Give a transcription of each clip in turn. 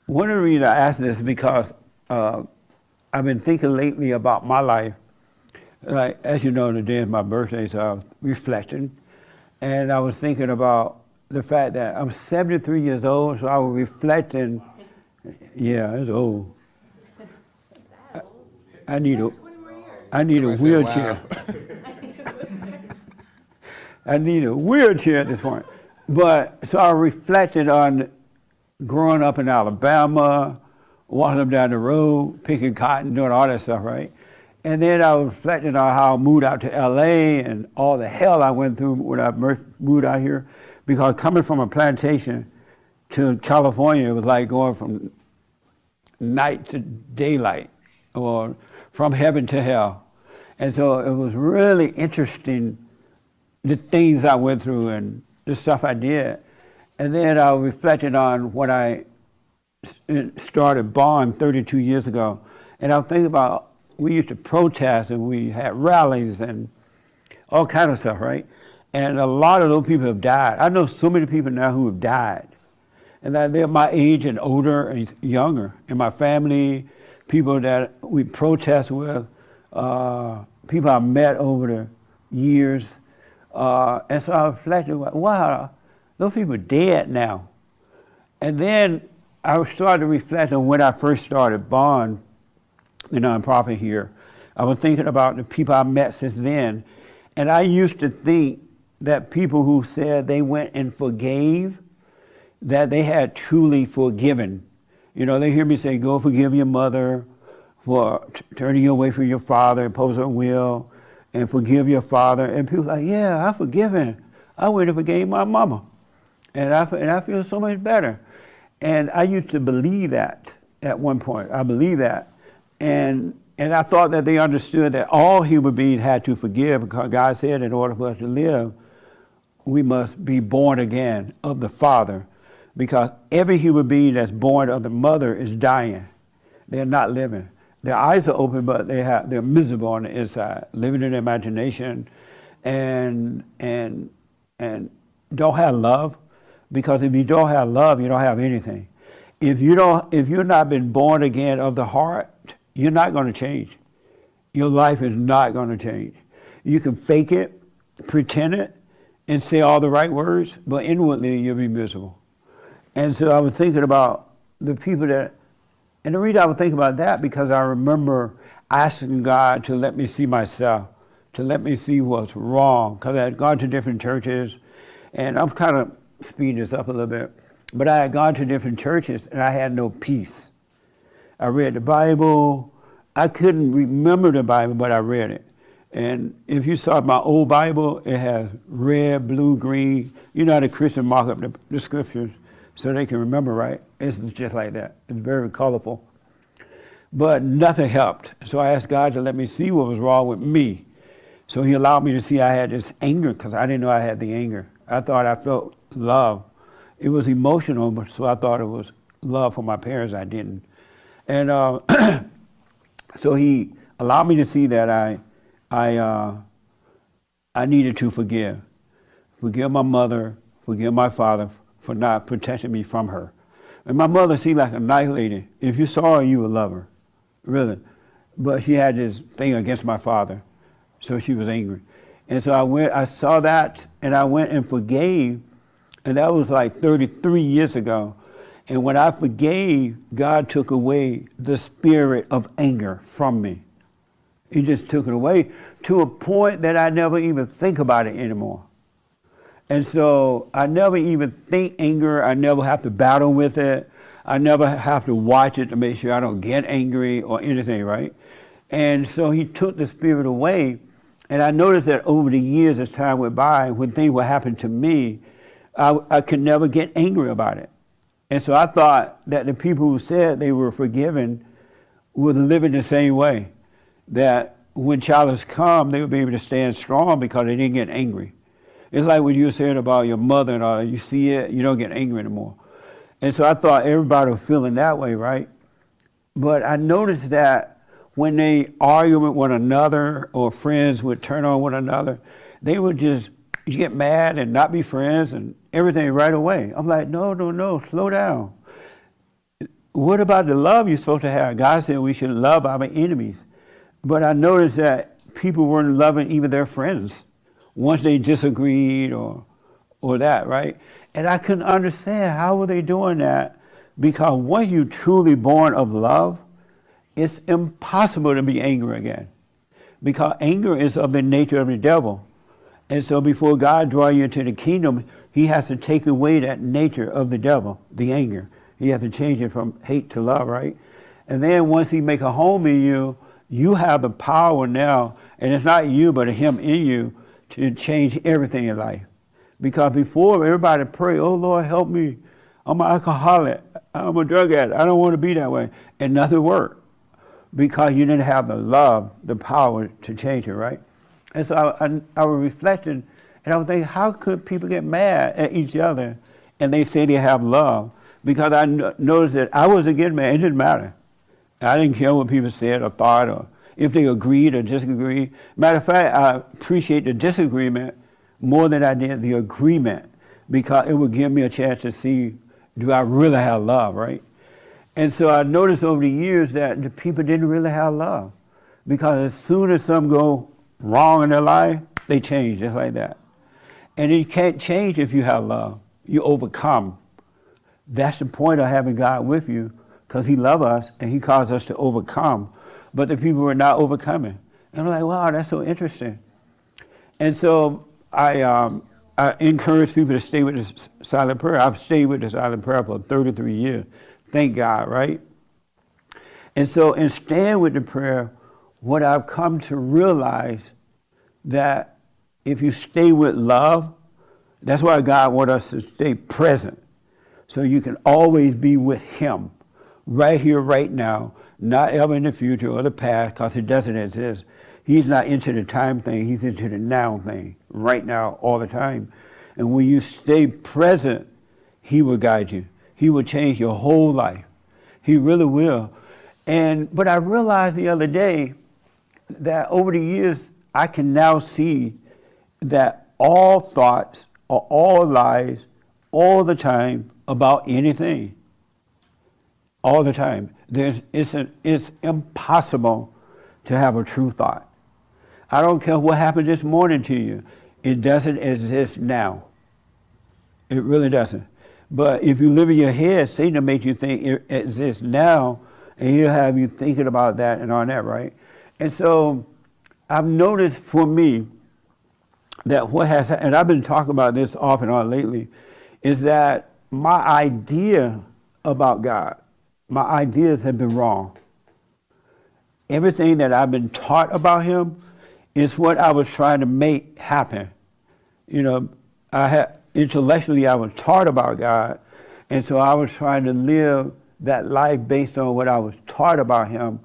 One of the reasons I ask this is because I've been thinking lately about my life. Like, as you know, today is my birthday, so I was reflecting. And I was thinking about the fact that I'm 73 years old, so I was reflecting. Yeah, it's old. I need a, I need a wheelchair. I need a wheelchair at this point. But so I reflected on growing up in Alabama, walking up down the road, picking cotton, doing all that stuff, right? And then I was reflecting on how I moved out to LA and all the hell I went through when I moved out here. Because coming from a plantation to California, it was like going from night to daylight, or from heaven to hell. And so it was really interesting, the things I went through and the stuff I did. And then I reflected on when I started Bond 32 years ago. And I was thinking about, we used to protest and we had rallies and all kind of stuff, right? And a lot of those people have died. I know so many people now who have died. And that they're my age and older and younger. In my family, people that we protest with, people I met over the years. And so I reflected, wow, those people are dead now. And then I started to reflect on when I first started Bond, the nonprofit here. I was thinking about the people I met since then. And I used to think that people who said they went and forgave, that they had truly forgiven. You know, they hear me say, go forgive your mother for turning you away from your father, impose her will, and forgive your father. And people are like, yeah, I've forgiven. I went and forgave my mama. And I feel so much better. And I used to believe that at one point. I believed that. And I thought that they understood that all human beings had to forgive, because God said in order for us to live, we must be born again of the Father, because every human being that's born of the mother is dying. They're not living. Their eyes are open, but they're miserable on the inside, living in imagination, and don't have love, because if you don't have love, you don't have anything. If you're not been born again of the heart, you're not going to change. Your life is not going to change. You can fake it, pretend it, and say all the right words, but inwardly you'll be miserable. And so I was thinking about the people that, and the reason I was thinking about that, because I remember asking God to let me see myself, to let me see what's wrong, because I had gone to different churches, and I'm kind of speeding this up a little bit, but I had gone to different churches and I had no peace. I read the Bible. I couldn't remember the Bible, but I read it. And if you saw my old Bible, it has red, blue, green. You know how the Christians mark up the scriptures so they can remember, right? It's just like that. It's very colorful. But nothing helped. So I asked God to let me see what was wrong with me. So he allowed me to see I had this anger, because I didn't know I had the anger. I thought I felt love. It was emotional, but so I thought it was love for my parents. I didn't. And so he allowed me to see that I needed to forgive my mother, forgive my father for not protecting me from her. And my mother seemed like a nice lady. If you saw her, you would love her, really. But she had this thing against my father, so she was angry. And so I saw that, and I went and forgave, and that was like 33 years ago. And when I forgave, God took away the spirit of anger from me. He just took it away to a point that I never even think about it anymore. And so I never even think anger. I never have to battle with it. I never have to watch it to make sure I don't get angry or anything, right? And so he took the spirit away. And I noticed that over the years, as time went by, when things would happen to me, I could never get angry about it. And so I thought that the people who said they were forgiven would live in the same way, that when challenges come, they would be able to stand strong because they didn't get angry. It's like what you were saying about your mother and all, you see it, you don't get angry anymore. And so I thought everybody was feeling that way, right? But I noticed that when they argue with one another, or friends would turn on one another, they would just get mad and not be friends and everything right away. I'm like, no, slow down. what about the love you're supposed to have? God said we should love our enemies. But I noticed that people weren't loving even their friends once they disagreed or that, right? And I couldn't understand how were they doing that, because once you're truly born of love, it's impossible to be angry again, because anger is of the nature of the devil. And so before God draws you into the kingdom, he has to take away that nature of the devil, the anger. He has to change it from hate to love, right? And then once he make a home in you, you have the power now, and it's not you, but him in you, to change everything in life. Because before, everybody pray, oh Lord, help me. I'm an alcoholic. I'm a drug addict. I don't want to be that way. And nothing worked, because you didn't have the love, the power to change it, right? And so I was reflecting, and I was thinking, how could people get mad at each other and they say they have love? Because I noticed that I wasn't getting mad. It didn't matter. I didn't care what people said or thought, or if they agreed or disagreed. Matter of fact, I appreciate the disagreement more than I did the agreement, because it would give me a chance to see, do I really have love, right? And so I noticed over the years that the people didn't really have love, because as soon as something go wrong in their life, they change just like that. And you can't change if you have love. You overcome. That's the point of having God with you, because he loves us and he calls us to overcome. But the people were not overcoming. And I'm like, wow, that's so interesting. And so I encourage people to stay with the silent prayer. I've stayed with the silent prayer for 33 years. Thank God, right? And so in staying with the prayer, what I've come to realize, that if you stay with love, that's why God wants us to stay present. So you can always be with him, right here, right now, not ever in the future or the past, because it doesn't exist. He's not into the time thing, he's into the now thing, right now, all the time. And when you stay present, he will guide you. He will change your whole life. He really will. But I realized the other day that over the years, I can now see that all thoughts are all lies all the time about anything. All the time. It's impossible to have a true thought. I don't care what happened this morning to you. It doesn't exist now. It really doesn't. But if you live in your head, Satan will make you think it exists now, and he'll have you thinking about that and all that, right? And so I've noticed for me that and I've been talking about this off and on lately, is that my idea about God, my ideas have been wrong. Everything that I've been taught about him is what I was trying to make happen. You know, intellectually I was taught about God, and so I was trying to live that life based on what I was taught about him.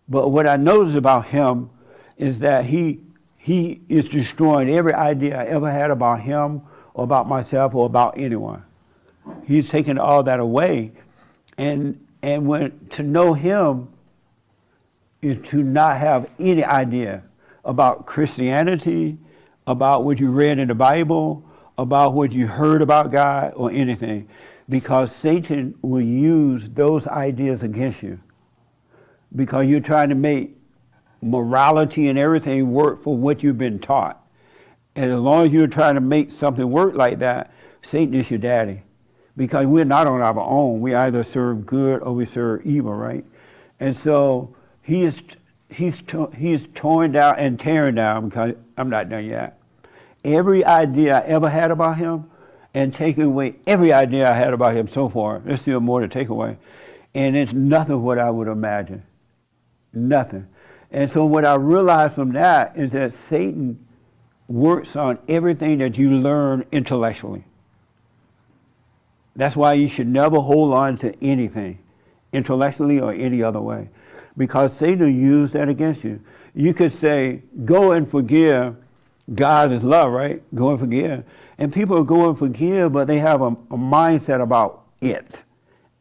But what I noticed about him is that he is destroying every idea I ever had about him or about myself or about anyone. He's taking all that away. And when to know him is to not have any idea about Christianity, about what you read in the Bible, about what you heard about God or anything, because Satan will use those ideas against you, because you're trying to make morality and everything work for what you've been taught. And as long as you're trying to make something work like that, Satan is your daddy, because we're not on our own. We either serve good or we serve evil, right? And so he's torn down and tearing down, because I'm not done yet, every idea I ever had about him, and taking away every idea I had about him so far. There's still more to take away. And it's nothing what I would imagine. Nothing. And so what I realized from that is that Satan works on everything that you learn intellectually. That's why you should never hold on to anything, intellectually or any other way, because Satan will use that against you. You could say, go and forgive. God is love, right? Go and forgive. And people go and forgive, but they have a mindset about it.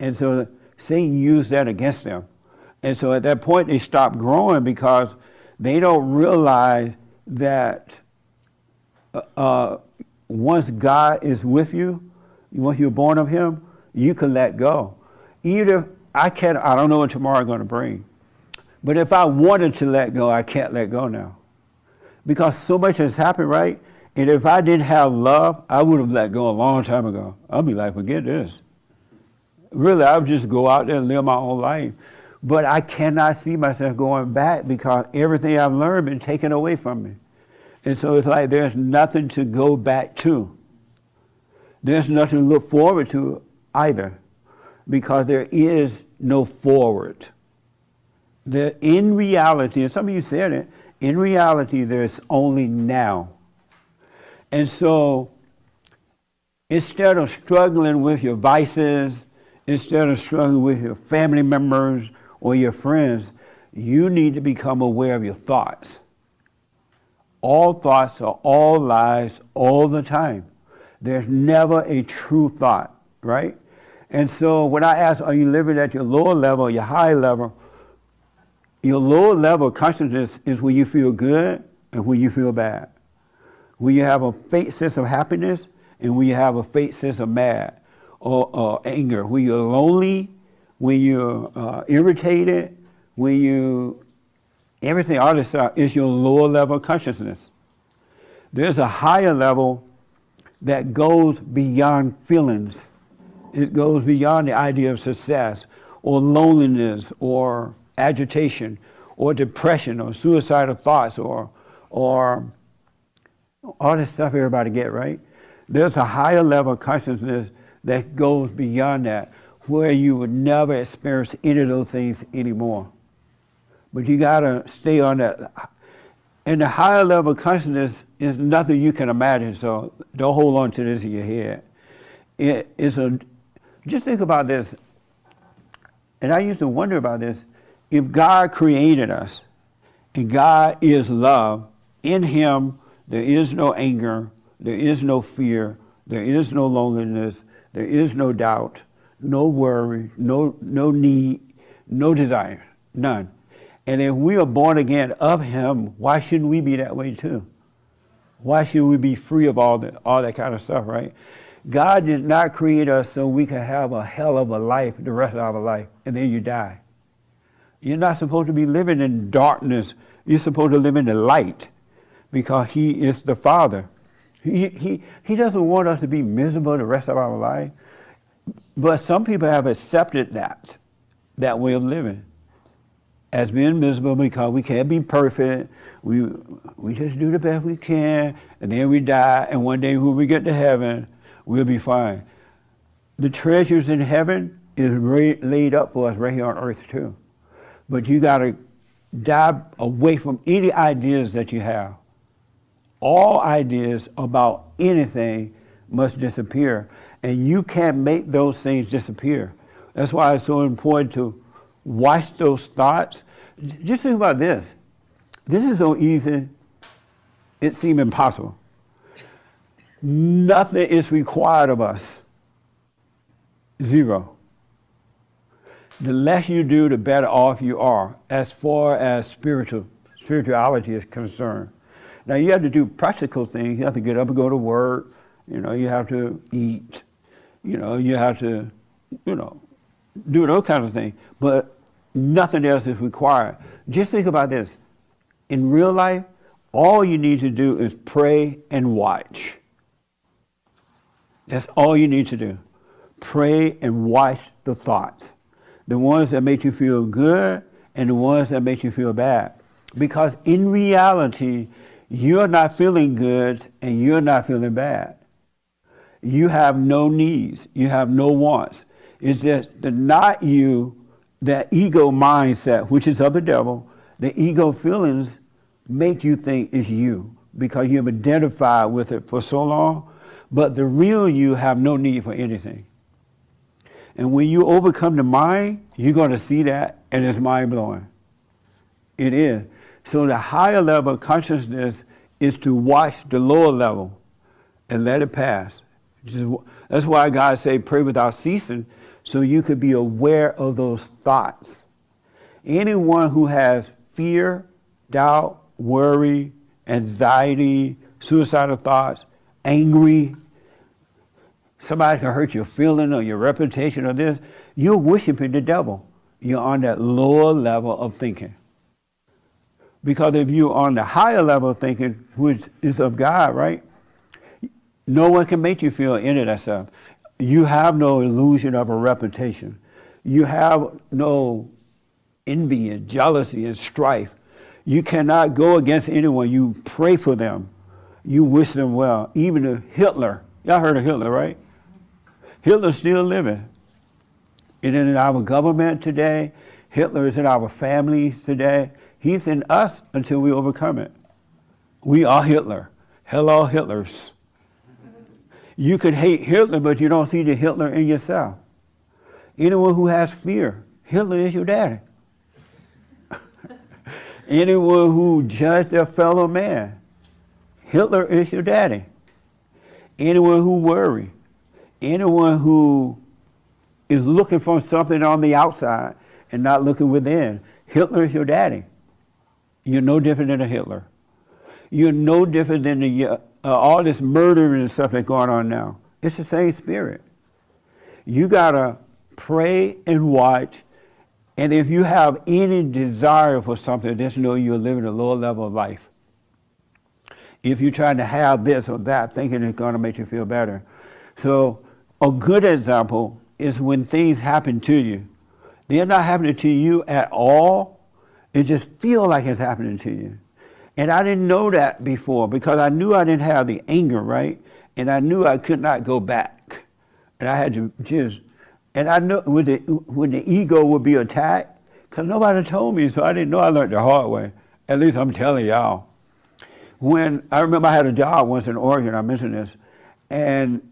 And so Satan used that against them. And so at that point, they stop growing, because they don't realize that once God is with you, once you're born of him, you can let go. Even I don't know what tomorrow is going to bring. But if I wanted to let go, I can't let go now. Because so much has happened, right? And if I didn't have love, I would have let go a long time ago. I'd be like, forget this. Really, I would just go out there and live my own life. But I cannot see myself going back because everything I've learned been taken away from me. And so it's like there's nothing to go back to. There's nothing to look forward to either, because there is no forward. In reality, and some of you said it, in reality there's only now. And so instead of struggling with your vices, instead of struggling with your family members or your friends, you need to become aware of your thoughts. All thoughts are all lies all the time. There's never a true thought, right? And so when I ask, are you living at your lower level or your high level? Your lower level consciousness is when you feel good and when you feel bad. When you have a fake sense of happiness and when you have a fake sense of mad or anger. When you're lonely, when you're irritated, when you, everything, all this stuff is your lower level consciousness. There's a higher level that goes beyond feelings. It goes beyond the idea of success or loneliness or agitation or depression or suicidal thoughts or all this stuff everybody get, right? There's a higher level of consciousness that goes beyond that, where you would never experience any of those things anymore. But you gotta stay on that. And the higher level of consciousness is nothing you can imagine, so don't hold on to this in your head. Just think about this, and I used to wonder about this. If God created us, and God is love, in Him there is no anger, there is no fear, there is no loneliness, there is no doubt, no worry, no need, no desire, none. And if we are born again of Him, why shouldn't we be that way too? Why should we be free of all that kind of stuff, right? God did not create us so we can have a hell of a life the rest of our life, and then you die. You're not supposed to be living in darkness. You're supposed to live in the light because He is the Father. He doesn't want us to be miserable the rest of our life. But some people have accepted that way of living as being miserable because we can't be perfect. We just do the best we can, and then we die, and one day when we get to heaven, we'll be fine. The treasures in heaven is laid up for us right here on earth too. But you got to dive away from any ideas that you have. All ideas about anything must disappear, and you can't make those things disappear. That's why it's so important to watch those thoughts. Just think about this. This is so easy, it seems impossible. Nothing is required of us. Zero. The less you do, the better off you are as far as spirituality is concerned. Now you have to do practical things. You have to get up and go to work. You have to eat. You have to, do those kind of things. But nothing else is required. Just think about this. In real life, all you need to do is pray and watch. That's all you need to do. Pray and watch the thoughts. The ones that make you feel good and the ones that make you feel bad. Because in reality, you're not feeling good and you're not feeling bad. You have no needs. You have no wants. It's just the not you, that ego mindset, which is of the devil, the ego feelings make you think it's you because you've identified with it for so long. But the real you have no need for anything. And when you overcome the mind, you're going to see that, and it's mind-blowing. It is. So the higher level of consciousness is to watch the lower level and let it pass. That's why God said, pray without ceasing, so you could be aware of those thoughts. Anyone who has fear, doubt, worry, anxiety, suicidal thoughts, angry, somebody can hurt your feeling or your reputation or this, you're worshiping the devil. You're on that lower level of thinking. Because if you're on the higher level of thinking, which is of God, right? No one can make you feel any of that stuff. You have no illusion of a reputation. You have no envy and jealousy and strife. You cannot go against anyone. You pray for them. You wish them well. Even Hitler. Y'all heard of Hitler, right? Hitler's still living. It is in our government today. Hitler is in our families today. He's in us until we overcome it. We are Hitler. Hello, Hitlers. You could hate Hitler, but you don't see the Hitler in yourself. Anyone who has fear, Hitler is your daddy. Anyone who judged their fellow man, Hitler is your daddy. Anyone who worry, anyone who is looking for something on the outside and not looking within, Hitler is your daddy. You're no different than a Hitler. You're no different than all this murdering and stuff that's going on now. It's the same spirit. You gotta pray and watch, and if you have any desire for something, just know you're living a lower level of life. If you're trying to have this or that, thinking it's gonna make you feel better. So a good example is when things happen to you. They're not happening to you at all. It just feels like it's happening to you. And I didn't know that before because I knew I didn't have the anger, right? And I knew I could not go back. And I had to just, and I know when the ego would be attacked, because nobody told me, so I didn't know. I learned the hard way. At least I'm telling y'all. When I remember I had a job once in Oregon, I mentioned this, and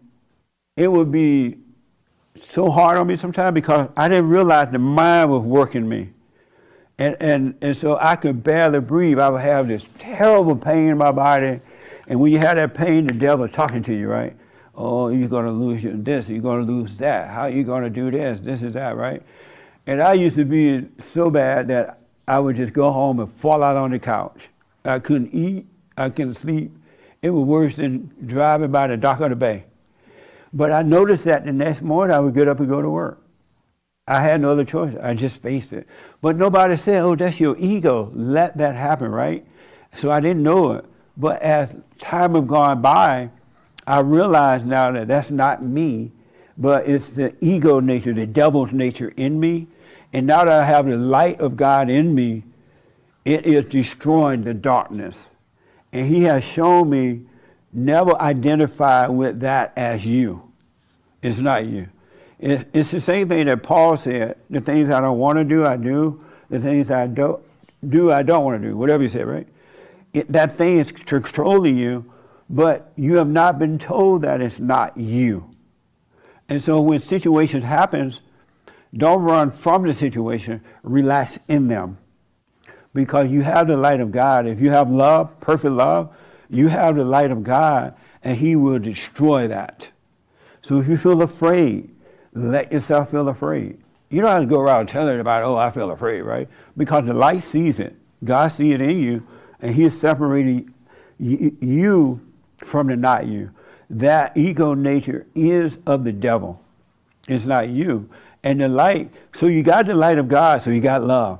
it would be so hard on me sometimes because I didn't realize the mind was working me. And so I could barely breathe. I would have this terrible pain in my body. And when you have that pain, the devil is talking to you, right? Oh, you're going to lose this, you're going to lose that. How are you going to do this is that, right? And I used to be so bad that I would just go home and fall out on the couch. I couldn't eat, I couldn't sleep. It was worse than driving by the dock of the bay. But I noticed that the next morning I would get up and go to work. I had no other choice. I just faced it. But nobody said, oh, that's your ego. Let that happen, right? So I didn't know it. But as time had gone by, I realized now that that's not me, but it's the ego nature, the devil's nature in me. And now that I have the light of God in me, it is destroying the darkness. And he has shown me never identify with that as you. It's not you. It's the same thing that Paul said. The things I don't want to do, I do. The things I don't do, I don't want to do. Whatever you said, right? That thing is controlling you, but you have not been told that it's not you. And so when situations happens, don't run from the situation, relax in them. Because you have the light of God. If you have love, perfect love, you have the light of God, and he will destroy that. So if you feel afraid, let yourself feel afraid. You don't have to go around telling everybody, oh, I feel afraid, right? Because the light sees it. God sees it in you, and he is separating you from the not you. That ego nature is of the devil. It's not you. And the light, so you got the light of God, so you got love.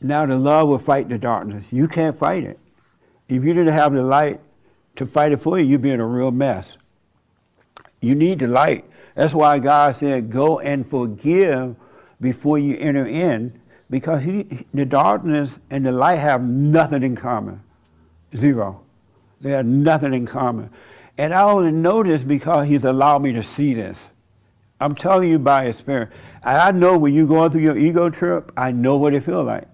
Now the love will fight the darkness. You can't fight it. If you didn't have the light to fight it for you, you'd be in a real mess. You need the light. That's why God said, go and forgive before you enter in, because the darkness and the light have nothing in common. Zero. They have nothing in common. And I only know this because he's allowed me to see this. I'm telling you by experience. And I know when you're going through your ego trip, I know what it feels like.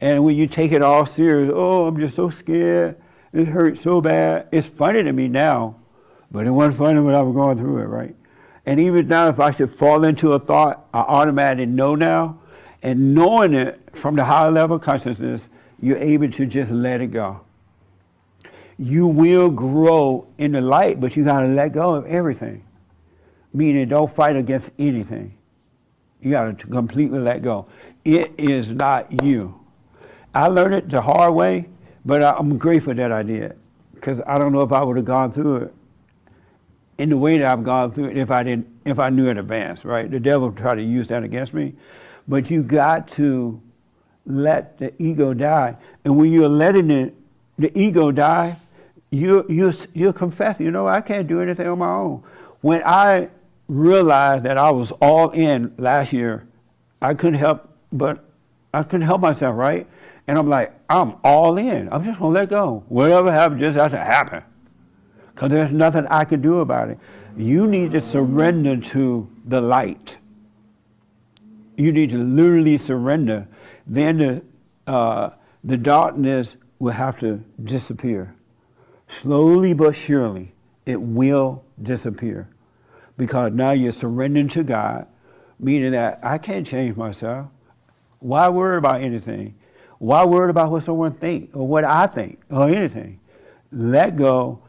And when you take it all serious, oh, I'm just so scared, it hurts so bad. It's funny to me now, but it wasn't funny when I was going through it, right? And even now, if I should fall into a thought, I automatically know now. And knowing it from the higher level of consciousness, you're able to just let it go. You will grow in the light, but you got to let go of everything. Meaning don't fight against anything. You got to completely let go. It is not you. I learned it the hard way, but I'm grateful that I did. Because I don't know if I would have gone through it in the way that I've gone through it if I knew in advance, right? The devil tried to use that against me. But you got to let the ego die. And when you're letting the ego die, you're confessing, I can't do anything on my own. When I realized that I was all in last year, I couldn't help myself, right? And I'm like, I'm all in. I'm just going to let go. Whatever happens just has to happen. Because there's nothing I can do about it. You need to surrender to the light. You need to literally surrender. Then the darkness will have to disappear. Slowly but surely, it will disappear. Because now you're surrendering to God, meaning that I can't change myself. Why worry about anything? Why worry about what someone thinks or what I think or anything? Let go,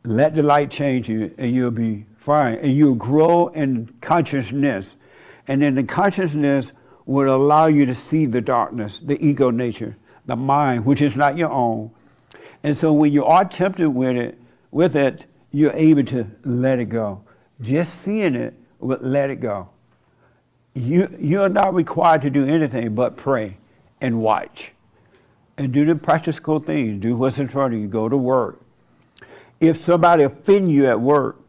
let the light change you, and you'll be fine. And you'll grow in consciousness. And then the consciousness will allow you to see the darkness, the ego nature, the mind, which is not your own. And so when you are tempted with it, you're able to let it go. Just seeing it will let it go. You're not required to do anything but pray and watch. And do the practical things. Do what's in front of you. Go to work. If somebody offends you at work,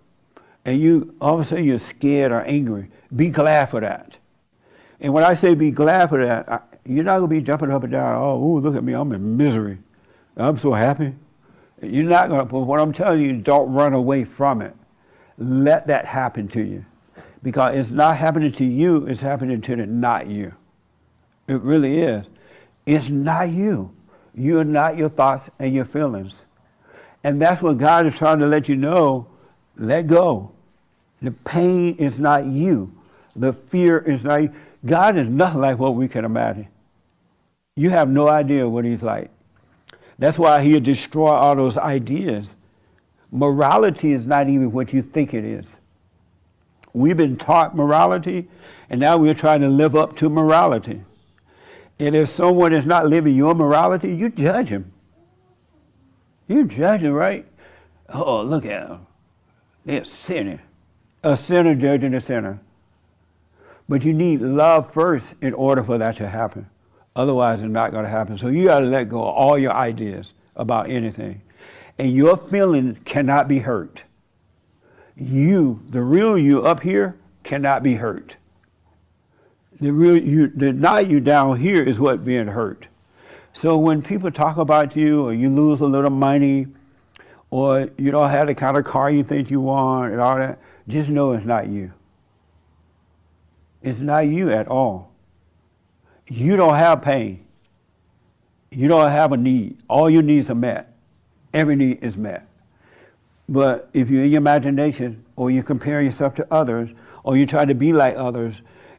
and you all of a sudden you're scared or angry, be glad for that. And when I say be glad for that, you're not going to be jumping up and down, oh, look at me, I'm in misery. I'm so happy. You're not going to, but what I'm telling you, don't run away from it. Let that happen to you. Because it's not happening to you, it's happening to the not you. It really is. It's not you. You're not your thoughts and your feelings. And that's what God is trying to let you know. Let go. The pain is not you. The fear is not you. God is nothing like what we can imagine. You have no idea what he's like. That's why he'll destroy all those ideas. Morality is not even what you think it is. We've been taught morality, and now we're trying to live up to morality. And if someone is not living your morality, you judge him. You judge him, right? Oh, look at them. They're sinning. A sinner judging a sinner. But you need love first in order for that to happen. Otherwise, it's not going to happen. So you got to let go of all your ideas about anything. And your feeling cannot be hurt. You, the real you up here, cannot be hurt. The real you, the not you down here is what's being hurt. So when people talk about you, or you lose a little money, or you don't have the kind of car you think you want, and all that, just know it's not you. It's not you at all. You don't have pain. You don't have a need. All your needs are met. Every need is met. But if you're in your imagination, or you compare yourself to others, or you try to be like others,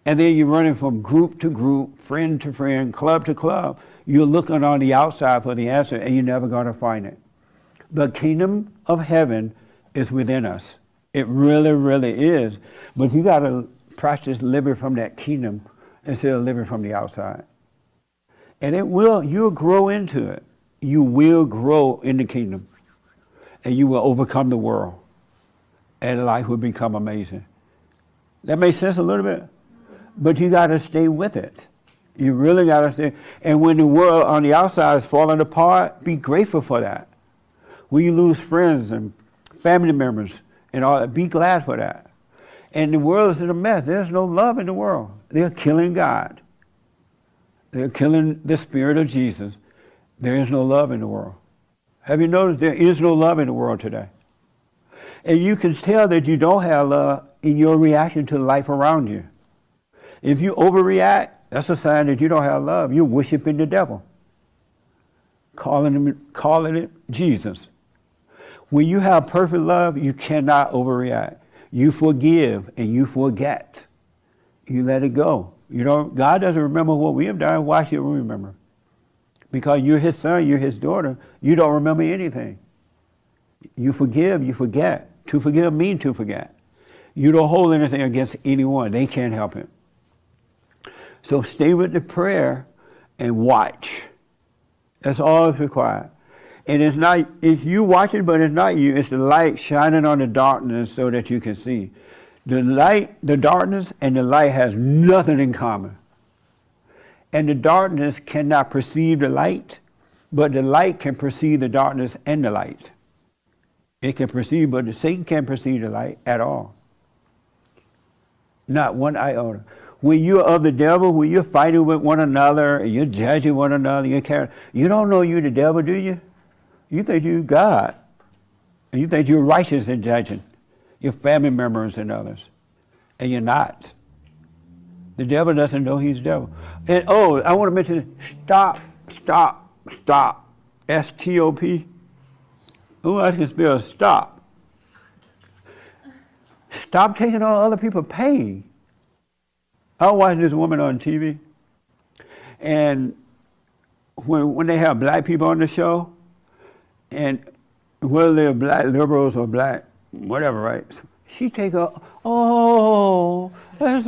and then you're running from group to group, friend to friend, club to club, you're looking on the outside for the answer, and you're never going to find it. The kingdom of heaven is within us. It really, really is. But you got to practice living from that kingdom instead of living from the outside. And you'll grow into it. You will grow in the kingdom. And you will overcome the world. And life will become amazing. That makes sense a little bit? But you got to stay with it. You really got to stay. And when the world on the outside is falling apart, be grateful for that. When you lose friends and family members and all that, be glad for that. And the world is in a mess. There's no love in the world. They're killing God. They're killing the Spirit of Jesus. There is no love in the world. Have you noticed there is no love in the world today? And you can tell that you don't have love in your reaction to life around you. If you overreact, that's a sign that you don't have love. You're worshiping the devil. Calling it Jesus. When you have perfect love, you cannot overreact. You forgive and you forget. You let it go. God doesn't remember what we have done. Why should we remember? Because you're his son, you're his daughter. You don't remember anything. You forgive, you forget. To forgive means to forget. You don't hold anything against anyone. They can't help it. So stay with the prayer and watch. That's all that's required. And it's not, it's you watching, but it's not you. It's the light shining on the darkness so that you can see. The light, the darkness, and the light has nothing in common. And the darkness cannot perceive the light, but the light can perceive the darkness and the light. It can perceive, but Satan can't perceive the light at all. Not one iota. When you're of the devil, when you're fighting with one another, and you're judging one another, you don't know you're the devil, do you? You think you're God. And you think you're righteous in judging your family members and others. And you're not. The devil doesn't know he's the devil. And I want to mention, stop. S-T-O-P. Oh, I can spell stop. Stop taking on other people's pain. I was watching this woman on TV, and when they have black people on the show, and whether they're black liberals or black whatever, right? She take a, that's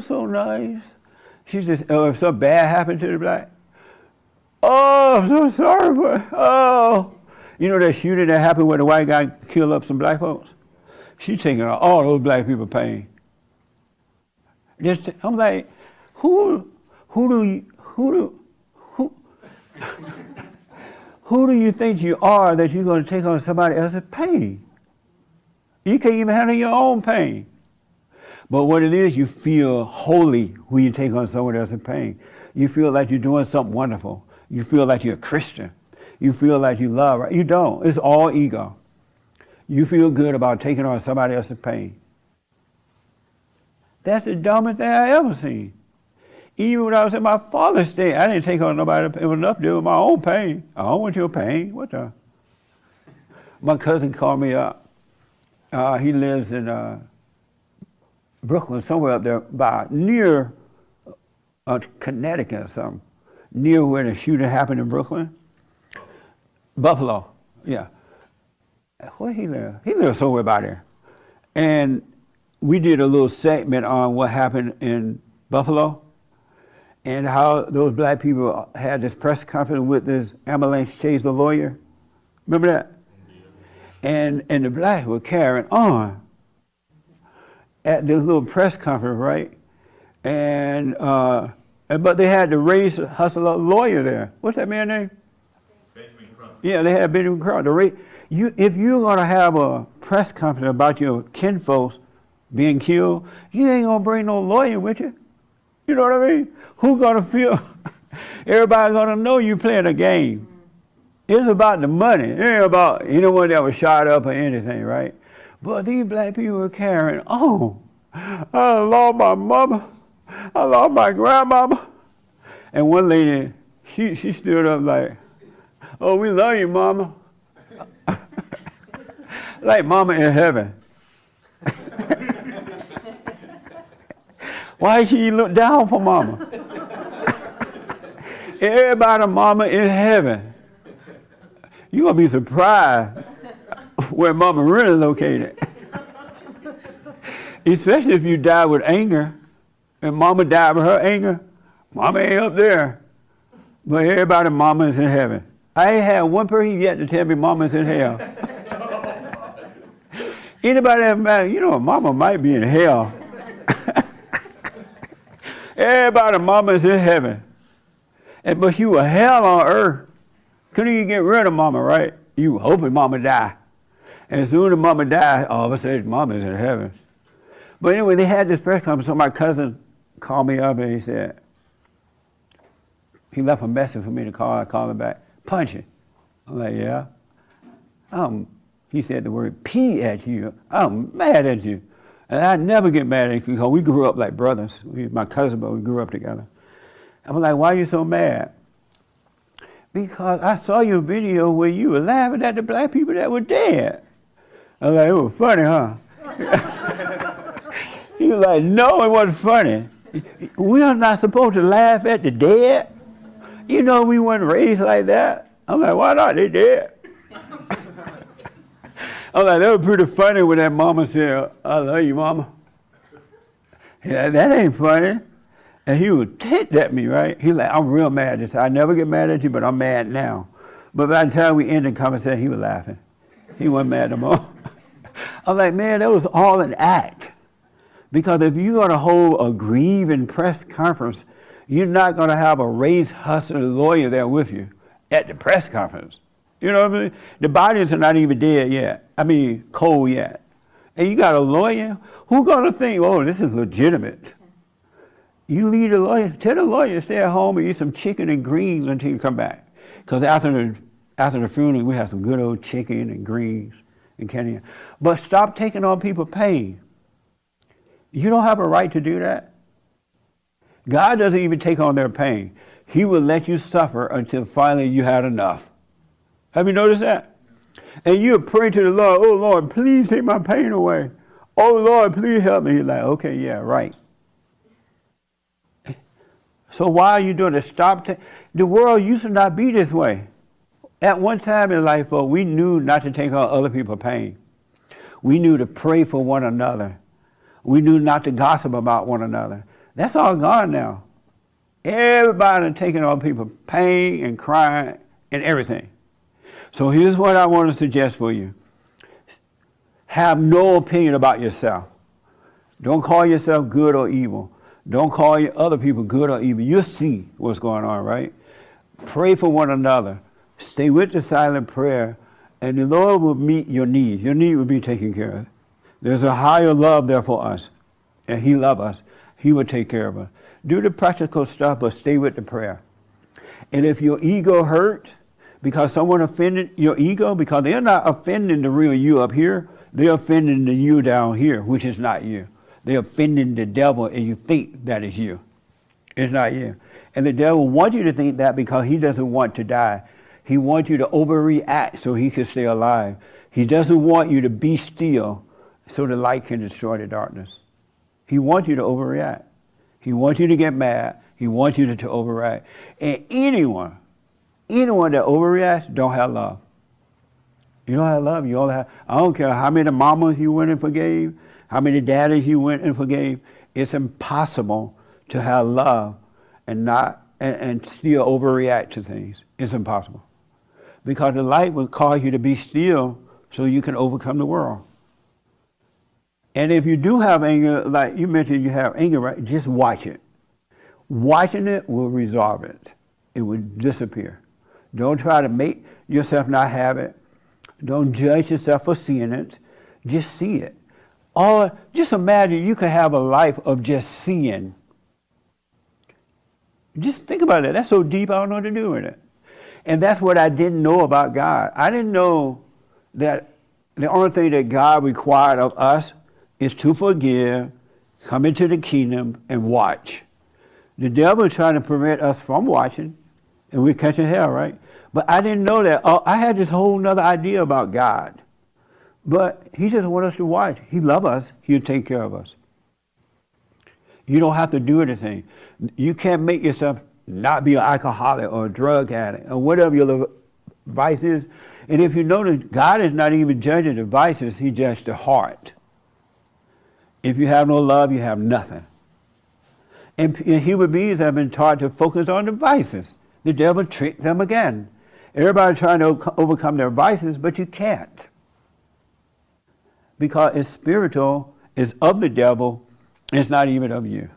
so nice. She says, if something bad happened to the black, I'm so sorry for it. You know that shooting that happened where the white guy killed up some black folks? She taking all those black people pain. I'm like, who do you think you are that you're going to take on somebody else's pain? You can't even handle your own pain. But what it is, you feel holy when you take on someone else's pain. You feel like you're doing something wonderful. You feel like you're a Christian. You feel like you love, right? You don't. It's all ego. You feel good about taking on somebody else's pain. That's the dumbest thing I ever seen. Even when I was in my father's state, I didn't take on nobody. It was enough to do with my own pain. I don't want your pain. What the? My cousin called me up. He lives in Brooklyn, somewhere up there by near Connecticut or something. Near where the shooting happened in Brooklyn. Buffalo, yeah. Where he live? He lives somewhere by there. And we did a little segment on what happened in Buffalo and how those black people had this press conference with this ambulance chase the lawyer. Remember that? And the blacks were carrying on at this little press conference, right? And but they had the race hustler lawyer there. What's that man's name? Benjamin Crump. Yeah, they had Benjamin Crump. If you're gonna have a press conference about your kinfolks being killed, you ain't gonna bring no lawyer with you. You know what I mean? Who's gonna feel? Everybody's gonna know you playing a game. It's about the money. It ain't about anyone that was shot up or anything, right? But these black people were carrying on. I lost my mama. I lost my grandmama. And one lady, she stood up like, oh, we love you, mama. Like mama in heaven. Why she look down for mama? Everybody mama in heaven. You're going to be surprised where mama really located. Especially if you die with anger, and mama died with her anger, mama ain't up there. But everybody mama is in heaven. I ain't had one person yet to tell me mama's in hell. Anybody that matter, you know, mama might be in hell. Everybody mama is in heaven. But you were hell on earth. Couldn't you get rid of mama, right? You were hoping mama die. And as soon as mama died, all of a sudden mama's in heaven. But anyway, they had this press conference, so my cousin called me up and he said, he left a message for me to call. I called him back, punch it. I'm like, yeah. He said the word P at you. I'm mad at you. And I never get mad at you because we grew up like brothers. My cousin, but we grew up together. I'm like, why are you so mad? Because I saw your video where you were laughing at the black people that were dead. I was like, it was funny, huh? He was like, no, it wasn't funny. We are not supposed to laugh at the dead. You know, we weren't raised like that. I'm like, why not? They dead. I'm like, that was pretty funny when that mama said, I love you, mama. Yeah, that ain't funny. And he would hit at me, right? He like, I'm real mad. I never get mad at you, but I'm mad now. But by the time we ended the conversation, he was laughing. He wasn't mad no more. I'm like, man, that was all an act. Because if you're going to hold a grieving press conference, you're not going to have a race hustler lawyer there with you at the press conference. You know what I mean? The bodies are not even dead yet. Cold yet. And you got a lawyer? Who's going to think, oh, this is legitimate? You leave the lawyer, tell the lawyer to stay at home and eat some chicken and greens until you come back. Because after the funeral, we have some good old chicken and greens and candy. But stop taking on people's pain. You don't have a right to do that. God doesn't even take on their pain. He will let you suffer until finally you had enough. Have you noticed that? And you pray to the Lord, oh Lord, please take my pain away. Oh Lord, please help me. He's like, okay, yeah, right. So why are you doing it? The world used to not be this way. At one time in life, we knew not to take on other people's pain. We knew to pray for one another. We knew not to gossip about one another. That's all gone now. Everybody taking on people's pain and crying and everything. So here's what I want to suggest for you. Have no opinion about yourself. Don't call yourself good or evil. Don't call other people good or evil. You'll see what's going on, right? Pray for one another. Stay with the silent prayer, and the Lord will meet your needs. Your need will be taken care of. There's a higher love there for us, and He loves us. He will take care of us. Do the practical stuff, but stay with the prayer. And if your ego hurts because someone offended your ego, because they're not offending the real you up here, they're offending the you down here, which is not you. They're offending the devil, and you think that is you. It's not you. And the devil wants you to think that because he doesn't want to die. He wants you to overreact so he can stay alive. He doesn't want you to be still so the light can destroy the darkness. He wants you to overreact. He wants you to get mad. He wants you to overreact. And anyone that overreacts don't have love. You don't have love. You only have, I don't care how many mamas you went and forgave, how many daddies you went and forgave. It's impossible to have love and still overreact to things. It's impossible. Because the light will cause you to be still so you can overcome the world. And if you do have anger, like you mentioned you have anger, right? Just watch it. Watching it will resolve it. It will disappear. Don't try to make yourself not have it. Don't judge yourself for seeing it. Just see it. Or just imagine you could have a life of just seeing. Just think about it. That's so deep, I don't know what to do with it. And that's what I didn't know about God. I didn't know that the only thing that God required of us is to forgive, come into the kingdom, and watch. The devil is trying to prevent us from watching, and we're catching hell, right? But I didn't know that. I had this whole nother idea about God. But He just wants us to watch. He loves us. He'll take care of us. You don't have to do anything. You can't make yourself not be an alcoholic or a drug addict or whatever your vice is. And if you notice, God is not even judging the vices. He judges the heart. If you have no love, you have nothing. And human beings have been taught to focus on the vices. The devil tricked them again. Everybody trying to overcome their vices, but you can't. Because it's spiritual, it's of the devil, it's not even of you.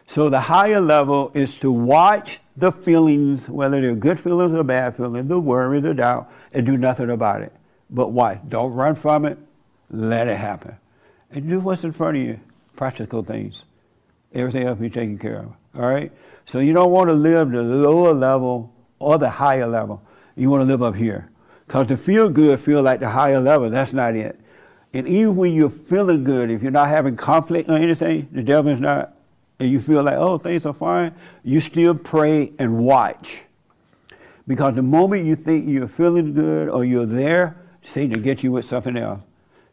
So the higher level is to watch the feelings, whether they're good feelings or bad feelings, the worries or doubt, and do nothing about it. But watch. Don't run from it. Let it happen. And do what's in front of you. Practical things. Everything else be taken care of. All right? So you don't want to live the lower level or the higher level. You want to live up here. Because to feel good, feel like the higher level, that's not it. And even when you're feeling good, if you're not having conflict or anything, the devil is not, and you feel like, oh, things are fine, you still pray and watch. Because the moment you think you're feeling good or you're there, Satan will get you with something else.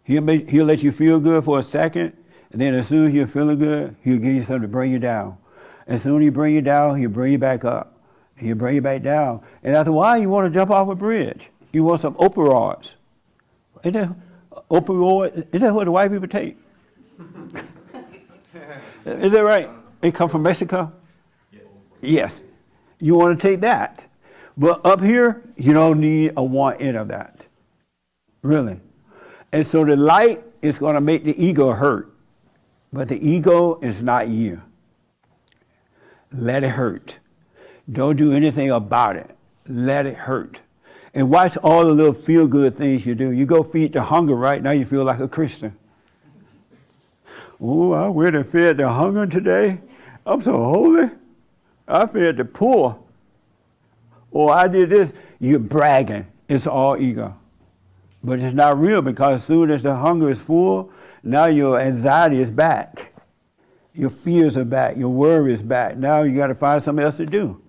He'll let you feel good for a second, and then as soon as you're feeling good, he'll give you something to bring you down. As soon as he bring you down, he'll bring you back up. He'll bring you back down. And after a while, you want to jump off a bridge. You want some opioids. Is that what the white people take? Is that right? It come from Mexico? Yes. You want to take that. But up here, you don't need a 1/n of that. Really. And so the light is going to make the ego hurt. But the ego is not you. Let it hurt. Don't do anything about it. Let it hurt. And watch all the little feel-good things you do. You go feed the hunger, right? Now you feel like a Christian. Oh, I went and fed the hunger today. I'm so holy. I fed the poor. Or I did this. You're bragging. It's all ego. But it's not real, because as soon as the hunger is full, now your anxiety is back. Your fears are back. Your worry is back. Now you got to find something else to do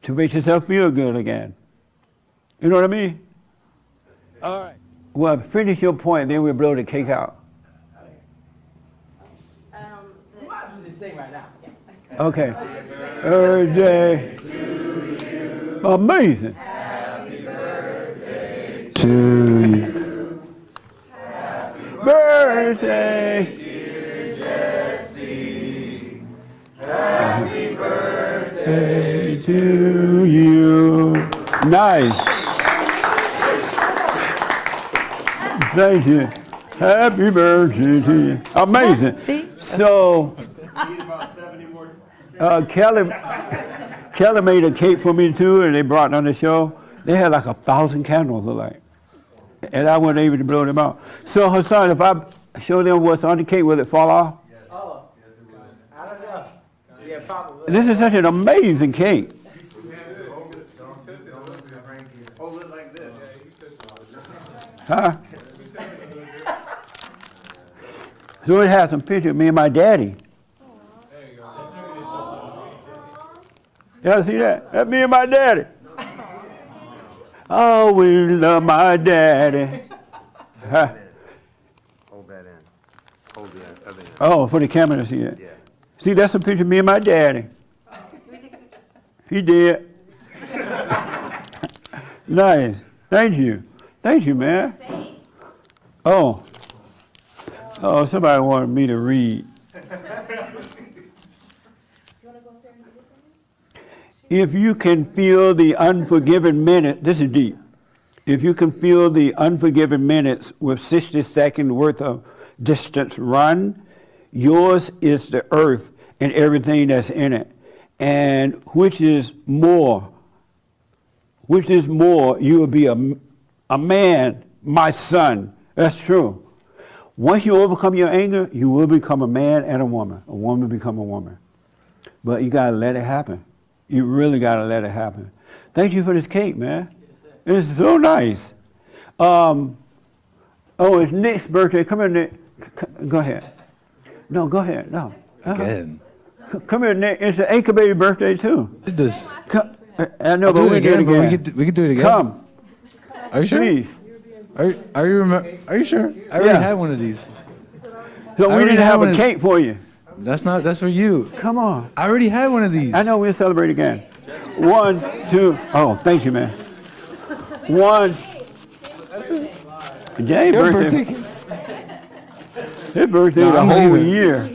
to make yourself feel good again. You know what I mean? All right. Well, finish your point, then we'll blow the cake out. Just sing right now. Okay. Birthday to you. Amazing. Happy birthday To you. Happy Birthday. dear Jesse. Happy birthday. To you. Nice. Thank you. Happy birthday to you. Amazing. See? So, Kelly made a cake for me too, and they brought it on the show. They had like 1,000 candles, look like, and I wasn't able to blow them out. So, Hassan, if I show them what's on the cake, will it fall off? Oh, I don't know. Yeah, probably. This is such an amazing cake. Hold it like this. Huh? So it has some pictures of me and my daddy. Y'all see that? That's me and my daddy. Oh, we love my daddy. Huh? Hold that in. Hold the other end. Oh, for the camera to see it. Yeah. See, that's a picture of me and my daddy. He did. Nice. Thank you. Thank you, man. Oh. Oh, somebody wanted me to read. If you can feel the unforgiven minute, this is deep. If you can feel the unforgiven minutes with 60 seconds worth of distance run, yours is the earth and everything that's in it. And which is more, you will be a man, my son. That's true. Once you overcome your anger, you will become a man and a woman. A woman become a woman. But you gotta let it happen. You really gotta let it happen. Thank you for this cake, man. It's so nice. Oh, it's Nick's birthday. Come here, Nick. Go ahead. No, go ahead. No. Again. Come here, Nick. It's the Anchor Baby birthday too. Did this? I know, I'll but do we it do it again, but again. we could do it again. Come, Are you sure? please. Are you sure? I already Yeah. had one of these. So we already didn't had have one a of- cake for you. That's for you. Come on. I already had one of these. I know we'll celebrate again. 1, 2. Oh, thank you, man. 1. Jay's Your birthday. birthday. His birthday No, the I'm whole leaving. year.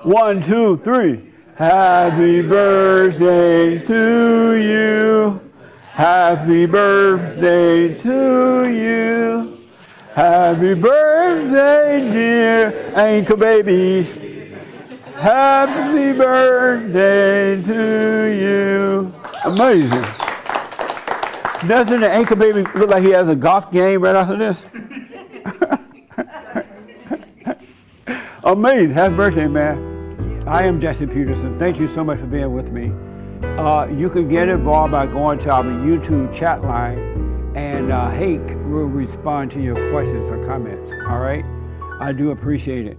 1, 2, 3. Happy birthday to you. Happy birthday to you. Happy birthday, dear Anchor Baby. Happy birthday to you. Amazing. Doesn't the Anchor Baby look like he has a golf game right after this? Amazing. Happy birthday, man. I am Jesse Peterson. Thank you so much for being with me. You can get involved by going to our YouTube chat line, and Hake will respond to your questions or comments. All right? I do appreciate it.